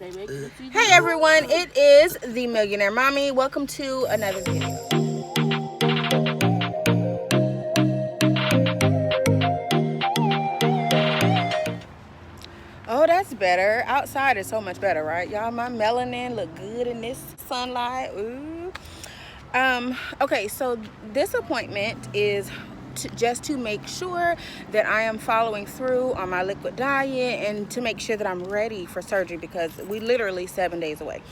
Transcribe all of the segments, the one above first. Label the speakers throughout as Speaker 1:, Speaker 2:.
Speaker 1: Hey everyone, it is the Millionaire Mommy. Welcome to another video. Oh, that's better. Outside is so much better, right? Y'all, my melanin look good in this sunlight. Ooh. Okay, so this appointment is just to make sure that I am following through on my liquid diet and to make sure that I'm ready for surgery because we literally 7 days away.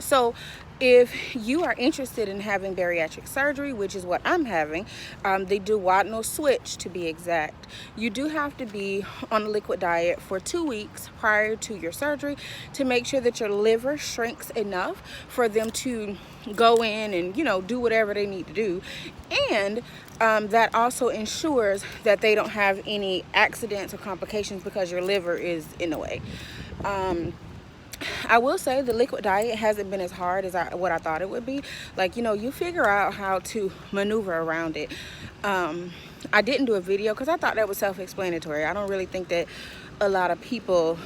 Speaker 1: So if you are interested in having bariatric surgery, which is what I'm having, they do duodenal switch to be exact. You do have to be on a liquid diet for 2 weeks prior to your surgery to make sure that your liver shrinks enough for them to go in and, do whatever they need to do. And that also ensures that they don't have any accidents or complications because your liver is in the way. I will say the liquid diet hasn't been as hard as what I thought it would be. Like, you figure out how to maneuver around it. I didn't do a video because I thought that was self-explanatory. I don't really think that a lot of people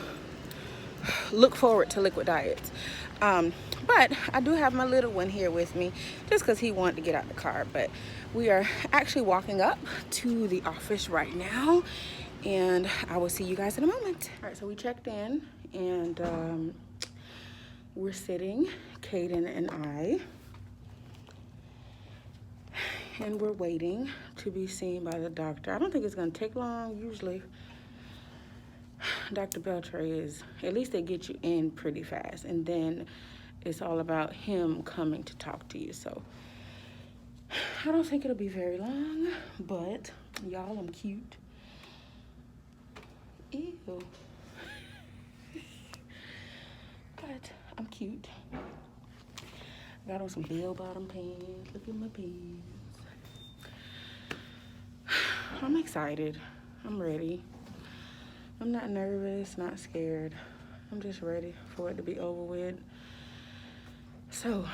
Speaker 1: look forward to liquid diets. But I do have my little one here with me just because he wanted to get out the car. But we are actually walking up to the office right now. And I will see you guys in a moment. All right, so we checked in and we're sitting, Kaden and I, and we're waiting to be seen by the doctor. I don't think it's gonna take long. Usually, Dr. Beltray is, at least they get you in pretty fast. And then it's all about him coming to talk to you. So I don't think it'll be very long, but y'all, I'm cute. Ew. But I'm cute. Got on some bell-bottom pants. Look at my pants. I'm excited. I'm ready. I'm not nervous, not scared. I'm just ready for it to be over with. So,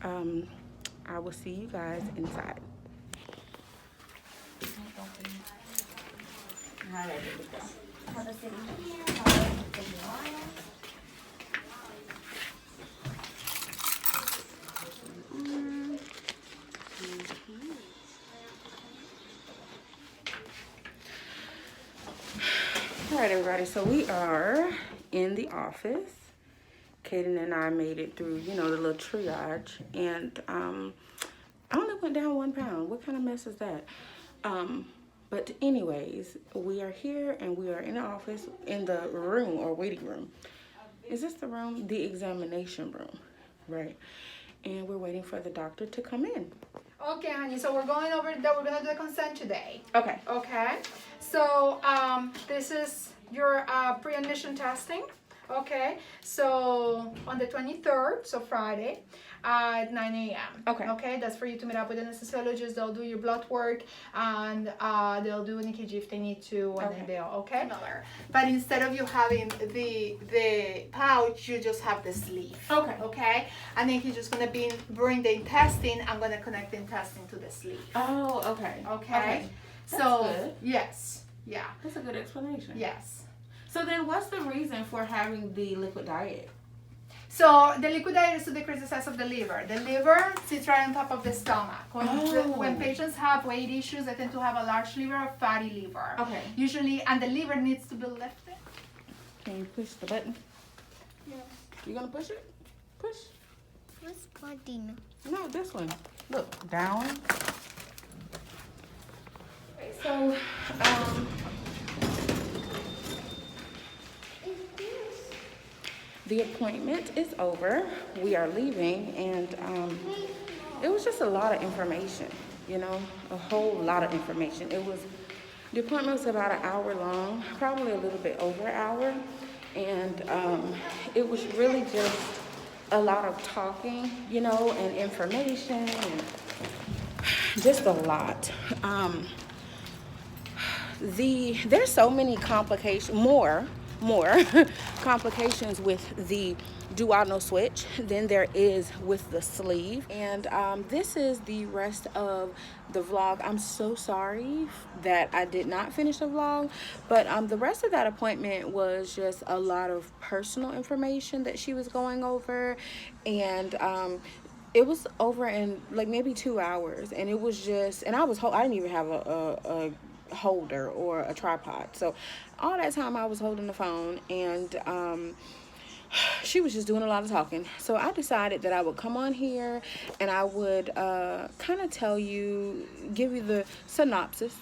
Speaker 1: I will see you guys inside.
Speaker 2: Have a seat here.
Speaker 1: All right, everybody, so we are in the office. Kaden and I made it through, the little triage, and I only went down 1 pound. What kind of mess is that? But anyways, we are here and we are in the office in the room or waiting room. Is this the room? The examination room, right? And we're waiting for the doctor to come in.
Speaker 3: Okay, honey, so we're going over that. We're gonna do the consent today.
Speaker 1: Okay.
Speaker 3: Okay, so this is your pre-admission testing. Okay, so on the 23rd, so Friday, at 9 a.m.
Speaker 1: Okay.
Speaker 3: Okay, that's for you to meet up with an anesthesiologist. They'll do your blood work and they'll do an EKG if they need to, and then they'll, okay? But instead of you having the pouch, you just have the sleeve.
Speaker 1: Okay.
Speaker 3: Okay, and then he's just gonna bring the intestine. I'm gonna connect the intestine to the sleeve.
Speaker 1: Oh, okay.
Speaker 3: Okay.
Speaker 1: That's
Speaker 3: So
Speaker 1: good.
Speaker 3: yes, yeah,
Speaker 1: That's a good explanation.
Speaker 3: yes.
Speaker 1: So then what's the reason for having the liquid diet?
Speaker 3: So the liquid diet is to decrease the size of the liver. The liver sits right on top of the stomach. When patients have weight issues, they tend to have a large liver or fatty liver.
Speaker 1: Okay.
Speaker 3: Usually, and the liver needs to be lifted.
Speaker 1: Can you push the button?
Speaker 2: Yes.
Speaker 1: You gonna push it? Push.
Speaker 2: What's button?
Speaker 1: No, this one. Look, down. So, the appointment is over. We are leaving, and it was just a lot of information, a whole lot of information. The appointment was about an hour long, probably a little bit over an hour, and it was really just a lot of talking, and information, and just a lot. There's so many complications, more more complications with the duodenal switch than there is with the sleeve. And this is the rest of the vlog. I'm so sorry that I did not finish the vlog, but the rest of that appointment was just a lot of personal information that she was going over, and it was over in like maybe 2 hours, and it was just, and I didn't even have a holder or a tripod, so all that time I was holding the phone, and she was just doing a lot of talking. So I decided that I would come on here and I would kind of give you the synopsis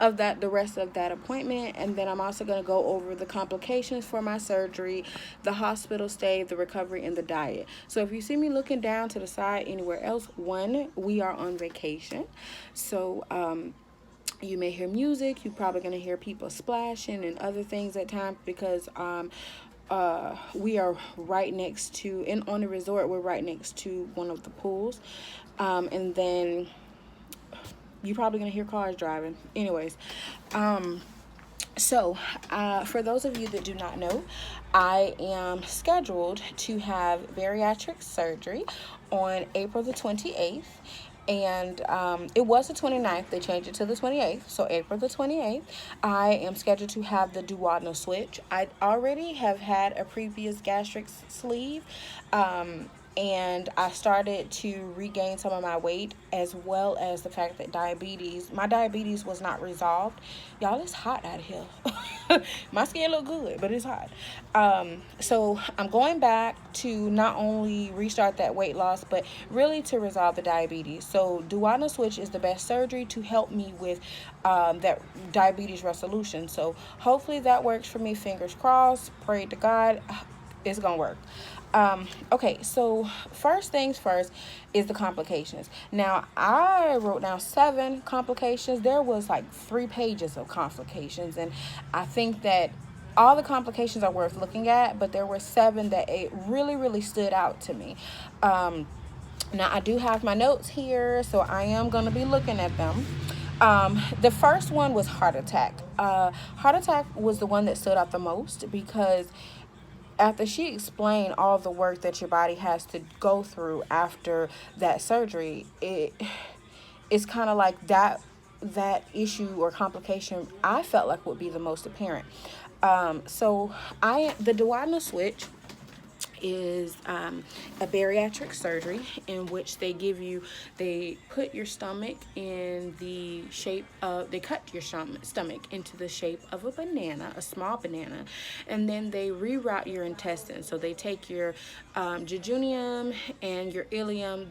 Speaker 1: of the rest of that appointment, and then I'm also going to go over the complications for my surgery, the hospital stay, the recovery, and the diet. So if you see me looking down to the side anywhere else, one, we are on vacation, so you may hear music. You're probably going to hear people splashing and other things at times, because we are right next to, on the resort, we're right next to one of the pools, and then you're probably gonna hear cars driving. Anyways, so for those of you that do not know, I am scheduled to have bariatric surgery on April the 28th. And it was the 29th. They changed it to the 28th. So April the 28th, I am scheduled to have the duodenal switch. I already have had a previous gastric sleeve. And I started to regain some of my weight, as well as the fact that my diabetes was not resolved. Y'all, it's hot out here. My skin look good, but it's hot. So I'm going back to not only restart that weight loss, but really to resolve the diabetes. So duodenal switch is the best surgery to help me with that diabetes resolution. So hopefully that works for me. Fingers crossed. Pray to God it's gonna work. Okay, so first things first is the complications. Now, I wrote down 7 complications. There was like 3 pages of complications, and I think that all the complications are worth looking at, but there were 7 that it really stood out to me. Now, I do have my notes here, so I am going to be looking at them. The first one was heart attack. Heart attack was the one that stood out the most, because after she explained all the work that your body has to go through after that surgery, it's kind of like that issue or complication I felt like would be the most apparent. So the duodenal switch is a bariatric surgery in which they put your stomach in the shape of, they cut your stomach into the shape of a banana, a small banana, and then they reroute your intestines. So they take your jejunum and your ileum,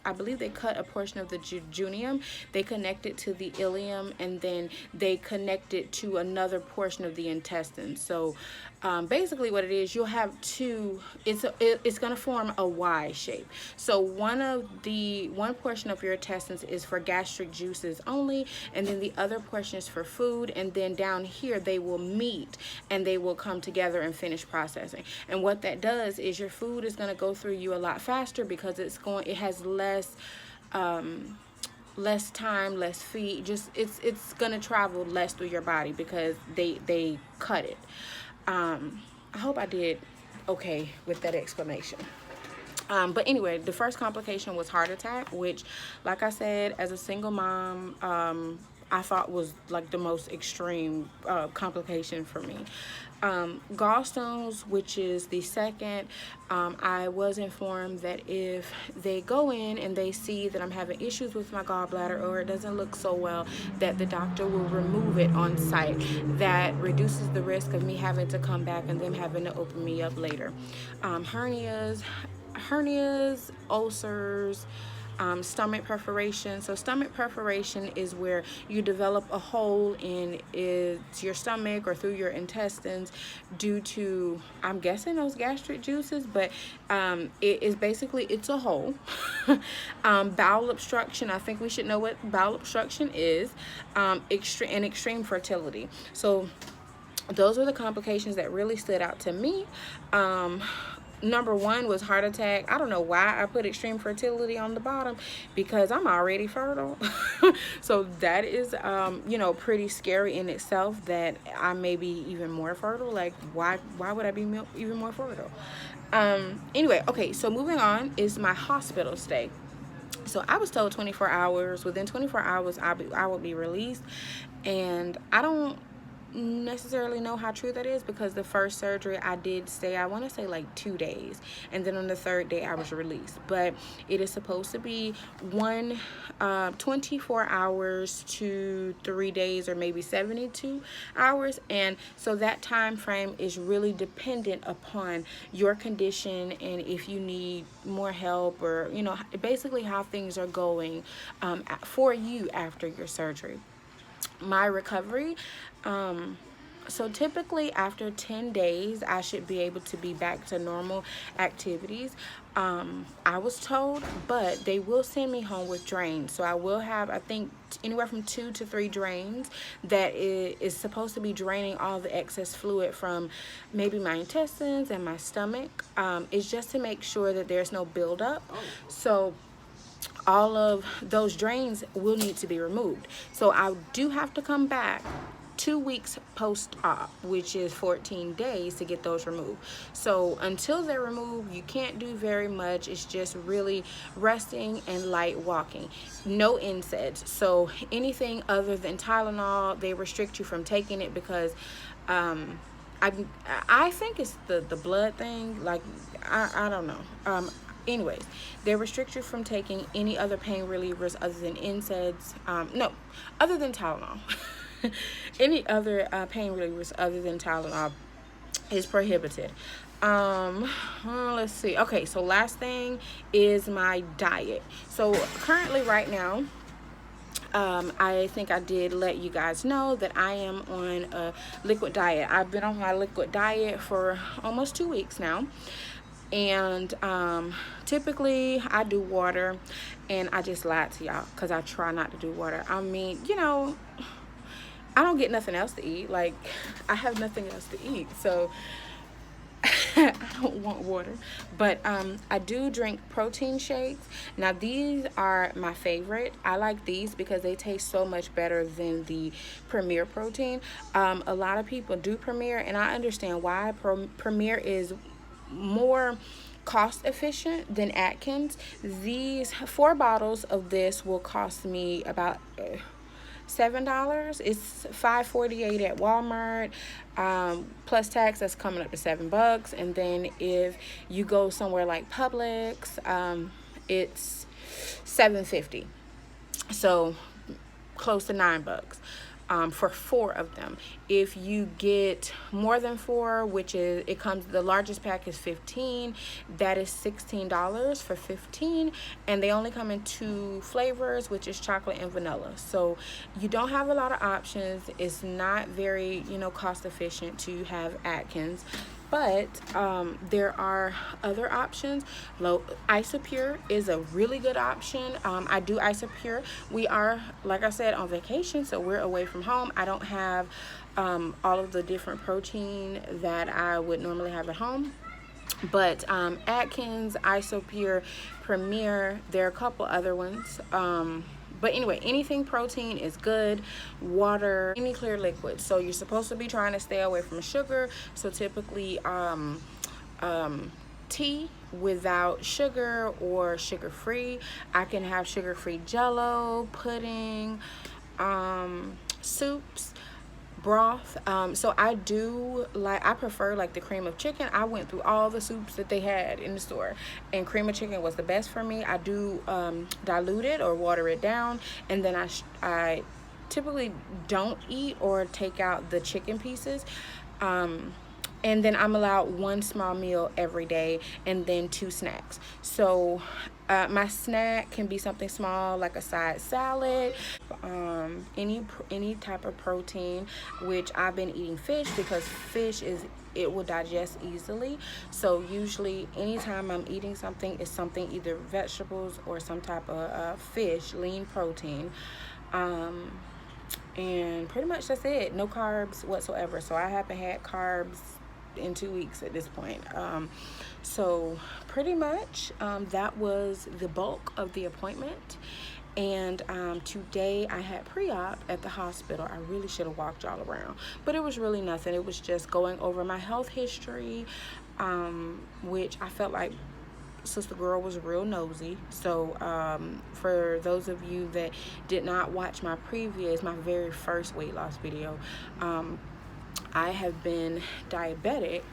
Speaker 1: I believe they cut a portion of the jejunum, they connect it to the ileum, and then they connect it to another portion of the intestine. So basically what it is, you'll have two, it's going to form a Y shape. So one portion of your intestines is for gastric juices only, and then the other portion is for food, and then down here they will meet and they will come together and finish processing. And what that does is your food is going to go through you a lot faster, because it has less time, less feed, just it's gonna travel less through your body because they cut it. I hope I did okay with that explanation. But anyway, the first complication was heart attack, which, like I said, as a single mom, I thought was like the most extreme complication for me. Gallstones, which is the second, I was informed that if they go in and they see that I'm having issues with my gallbladder, or it doesn't look so well, that the doctor will remove it on site. That reduces the risk of me having to come back and them having to open me up later. Hernias, ulcers, stomach perforation. So stomach perforation is where you develop a hole in your stomach or through your intestines due to, I'm guessing, those gastric juices, but it is basically, it's a hole. Bowel obstruction, I think we should know what bowel obstruction is, extreme fertility. So those are the complications that really stood out to me. number one was heart attack. I don't know why I put extreme fertility on the bottom, because I'm already fertile. So that is pretty scary in itself, that I may be even more fertile. Like, why would I be even more fertile? Anyway, okay, so moving on is my hospital stay. So I was told 24 hours. Within 24 hours, I would be released. And I don't necessarily know how true that is, because the first surgery I did stay, I want to say like 2 days, and then on the third day I was released. But it is supposed to be 24 hours to 3 days, or maybe 72 hours. And so that time frame is really dependent upon your condition, and if you need more help, or basically how things are going for you after your surgery. My recovery, so typically after 10 days I should be able to be back to normal activities, I was told. But they will send me home with drains, so I will have, I think, anywhere from 2 to 3 drains that is supposed to be draining all the excess fluid from maybe my intestines and my stomach. It's just to make sure that there's no buildup. So all of those drains will need to be removed. So I do have to come back 2 weeks post-op, which is 14 days, to get those removed. So until they're removed, you can't do very much. It's just really resting and light walking. No NSAIDs. So anything other than Tylenol, they restrict you from taking it, because I think it's the blood thing. Like, I don't know. Anyways, they restrict you from taking any other pain relievers other than NSAIDs. No, other than Tylenol. Any other pain relievers other than Tylenol is prohibited. Let's see. Okay, so last thing is my diet. So currently, right now, I think I did let you guys know that I am on a liquid diet. I've been on my liquid diet for almost 2 weeks now. And typically I do water, and I just lied to y'all, because I try not to do water. I mean, I don't get nothing else to eat. Like, I have nothing else to eat, so I don't want water. But I do drink protein shakes. Now, these are my favorite. I like these because they taste so much better than the Premier protein. A lot of people do Premier, and I understand why. Premier is more cost efficient than Atkins. These 4 bottles of this will cost me about $7. It's $5.48 at Walmart, plus tax. That's coming up to $7. And then if you go somewhere like Publix, it's $7.50, so close to $9 for 4 of them. If you get more than 4, which is, the largest pack is 15, that is $16 for 15, and they only come in 2 flavors, which is chocolate and vanilla. So you don't have a lot of options. It's not very cost efficient to have Atkins. But there are other options. Isopure is a really good option. I do Isopure. We are, like I said, on vacation, so we're away from home. I don't have all of the different protein that I would normally have at home. But Atkins, Isopure, Premier, there are a couple other ones. But anyway, anything protein is good. Water, any clear liquid. So you're supposed to be trying to stay away from sugar. So typically tea without sugar, or sugar-free. I can have sugar-free Jello, pudding, soups, broth. So I prefer like the cream of chicken. I went through all the soups that they had in the store, and cream of chicken was the best for me. I do dilute it or water it down, and then I typically don't eat or take out the chicken pieces. And then I'm allowed 1 small meal every day, and then 2 snacks. So my snack can be something small, like a side salad, any type of protein, which I've been eating fish, because fish it will digest easily. So usually anytime I'm eating something, it's something either vegetables or some type of fish, lean protein. And pretty much that's it. No carbs whatsoever. So I haven't had carbs in 2 weeks at this point. So pretty much that was the bulk of the appointment. And today I had pre-op at the hospital. I really should have walked y'all around, but it was really nothing. It was just going over my health history, which I felt like Sister Girl was real nosy. So for those of you that did not watch my very first weight loss video, I have been diabetic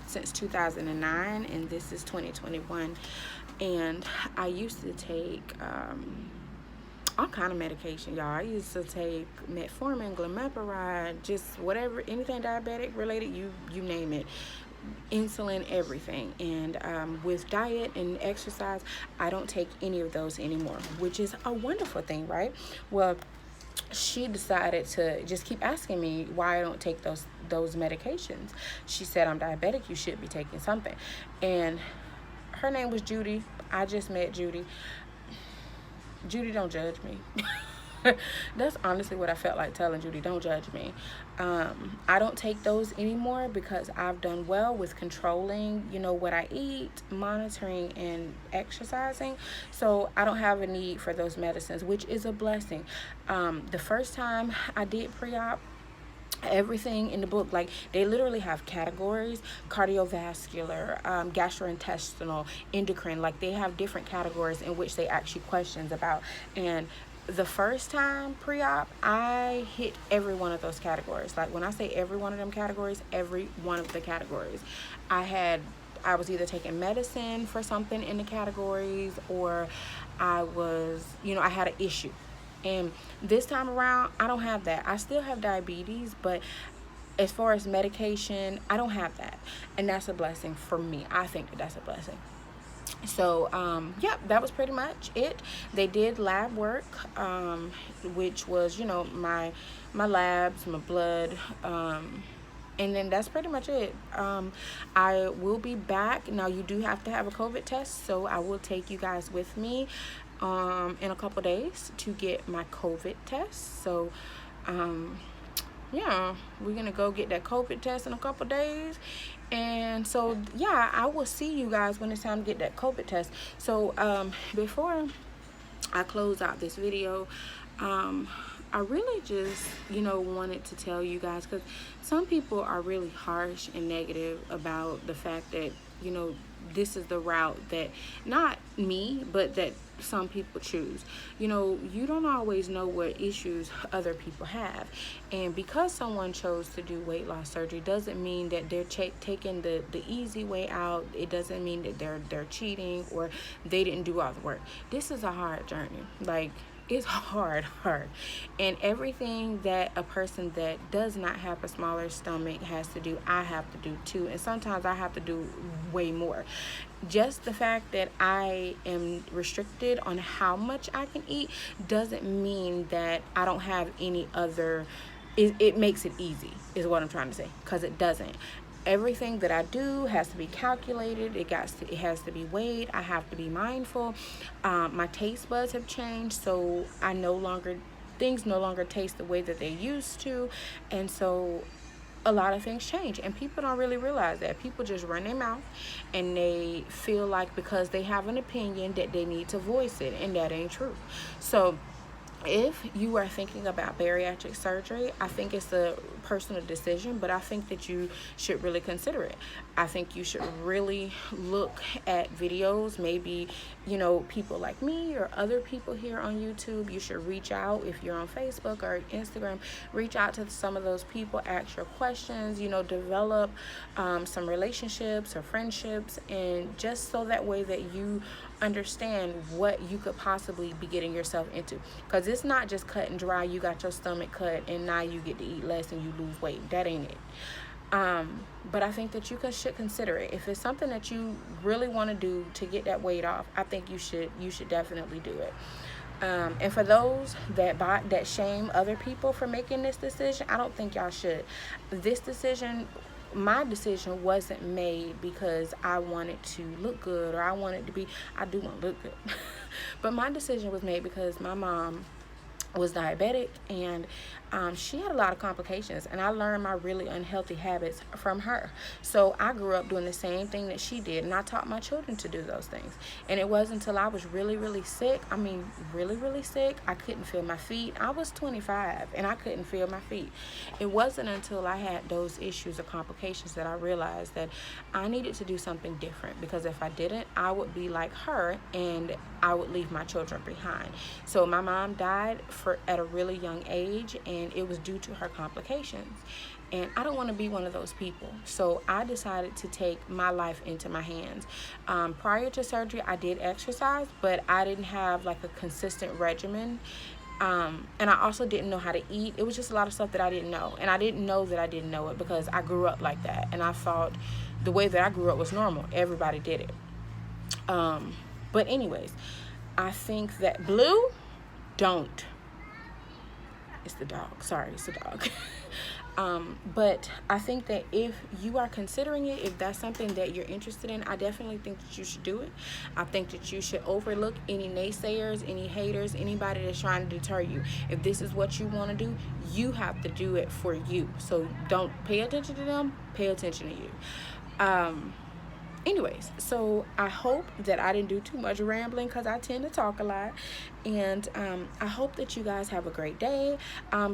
Speaker 1: since 2009, and this is 2021. And I used to take all kind of medication, y'all. I used to take metformin, glimepiride, just whatever, anything diabetic related, you name it, insulin, everything. And with diet and exercise, I don't take any of those anymore, which is a wonderful thing, right? Well, she decided to just keep asking me why I don't take those medications. She said, I'm diabetic, you should be taking something. And her name was Judy. I just met Judy. Judy, don't judge me. That's honestly what I felt like telling Judy. Don't judge me. I don't take those anymore because I've done well with controlling, what I eat, monitoring, and exercising. So I don't have a need for those medicines, which is a blessing. The first time I did pre-op, everything in the book, like, they literally have categories: cardiovascular, gastrointestinal, endocrine. Like, they have different categories in which they ask you questions about. And the first time pre-op, I hit every one of those categories. Like, when I say every one of them categories, every one of the categories. I was either taking medicine for something in the categories, or I was, I had an issue. And this time around, I don't have that. I still have diabetes, but as far as medication, I don't have that. And that's a blessing for me. I think that that's a blessing. So, that was pretty much it. They did lab work, which was, my labs, my blood, and then that's pretty much it. I will be back. Now, you do have to have a COVID test, so I will take you guys with me in a couple days to get my COVID test. So we're gonna go get that COVID test in a couple days. And so I will see you guys when it's time to get that COVID test. So before I close out this video, I really just wanted to tell you guys, because some people are really harsh and negative about the fact that this is the route that, not me, but that some people choose. You don't always know what issues other people have, and because someone chose to do weight loss surgery doesn't mean that they're taking the easy way out. It doesn't mean that they're cheating or they didn't do all the work. This is a hard journey. Like, it's hard. And everything that a person that does not have a smaller stomach has to do, I have to do too. And sometimes I have to do way more. Just the fact that I am restricted on how much I can eat doesn't mean that I don't have any other, it makes it easy, is what I'm trying to say, because it doesn't. Everything that I do has to be calculated. It has to be weighed. I have to be mindful. My taste buds have changed, so things no longer taste the way that they used to, and so a lot of things change, and people don't really realize that. People just run their mouth, and they feel like because they have an opinion that they need to voice it, and that ain't true. So if you are thinking about bariatric surgery, I think it's a personal decision, but I think that you should really consider it. I think you should really look at videos, maybe, people like me or other people here on YouTube. You should reach out. If you're on Facebook or Instagram, reach out to some of those people, ask your questions, develop some relationships or friendships, and just so that way that you understand what you could possibly be getting yourself into. Because it's not just cut and dry. You got your stomach cut and now you get to eat less and you lose weight. That ain't it. But I think that you should consider it. If it's something that you really want to do to get that weight off, I think you should definitely do it. And for those that shame other people for making this decision, I don't think y'all should. My decision wasn't made because I wanted to look good, or I do want to look good. But my decision was made because my mom was diabetic, and she had a lot of complications, and I learned my really unhealthy habits from her. So I grew up doing the same thing that she did, and I taught my children to do those things. And it wasn't until I was really, really sick, I mean really, really sick, I couldn't feel my feet. I was 25 and I couldn't feel my feet. It wasn't until I had those issues or complications that I realized that I needed to do something different, because if I didn't, I would be like her and I would leave my children behind. So my mom died at a really young age, and it was due to her complications. And I don't want to be one of those people. So I decided to take my life into my hands. Prior to surgery, I did exercise, but I didn't have like a consistent regimen. And I also didn't know how to eat. It was just a lot of stuff that I didn't know. And I didn't know that I didn't know it, because I grew up like that. And I thought the way that I grew up was normal. Everybody did it. But anyways, I think that Blue, don't. It's the dog. Sorry, it's the dog. But I think that if you are considering it, if that's something that you're interested in, I definitely think that you should do it. I think that you should overlook any naysayers, any haters, anybody that's trying to deter you. If this is what you want to do, you have to do it for you. So don't pay attention to them, pay attention to you. Anyways, so I hope that I didn't do too much rambling, because I tend to talk a lot. And I hope that you guys have a great day.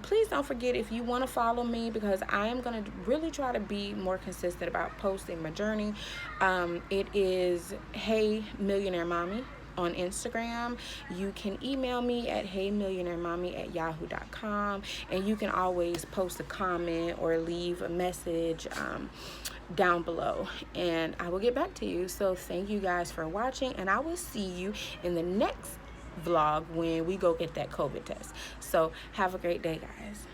Speaker 1: Please don't forget, if you want to follow me, because I am going to really try to be more consistent about posting my journey. It is Hey Millionaire Mommy on Instagram. You can email me at heymillionairemommy@yahoo.com, and you can always post a comment or leave a message down below, and I will get back to you. So thank you guys for watching, and I will see you in the next vlog when we go get that COVID test. So have a great day, guys.